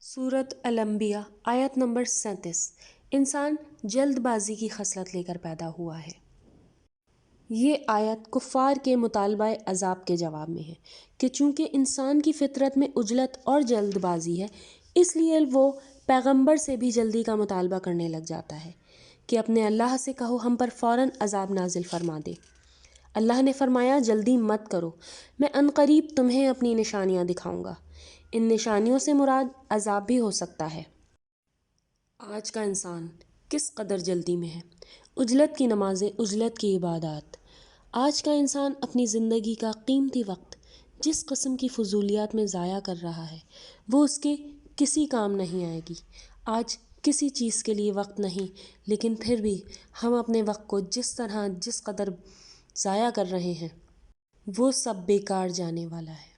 सूरत अल-अंबिया आयत नंबर 37। इंसान जल्दबाजी की खसलत लेकर पैदा हुआ है। ये आयत कुफ़ार के मुतालबा अज़ाब के जवाब में है कि चूँकि इंसान की फ़ितरत में उजलत और जल्दबाजी है, इसलिए वो पैगंबर से भी जल्दी का मुतालबा करने लग जाता है कि अपने अल्लाह से कहो हम पर फ़ौरन अज़ाब नाजिल फरमा दे। अल्लाह ने फरमाया, जल्दी मत करो, मैं अनकरीब तुम्हें अपनी निशानियाँ दिखाऊंगा। इन निशानियों से मुराद अज़ाब भी हो सकता है। आज का इंसान किस कदर जल्दी में है। उजलत की नमाज़ें, उजलत की इबादत। आज का इंसान अपनी ज़िंदगी का कीमती वक्त जिस किस्म की फजूलियात में ज़ाया कर रहा है, वो उसके किसी काम नहीं आएगी। आज किसी चीज़ के लिए वक्त नहीं, लेकिन फिर भी हम अपने वक्त को जिस कदर ज़ाया कर रहे हैं, वो सब बेकार जाने वाला है।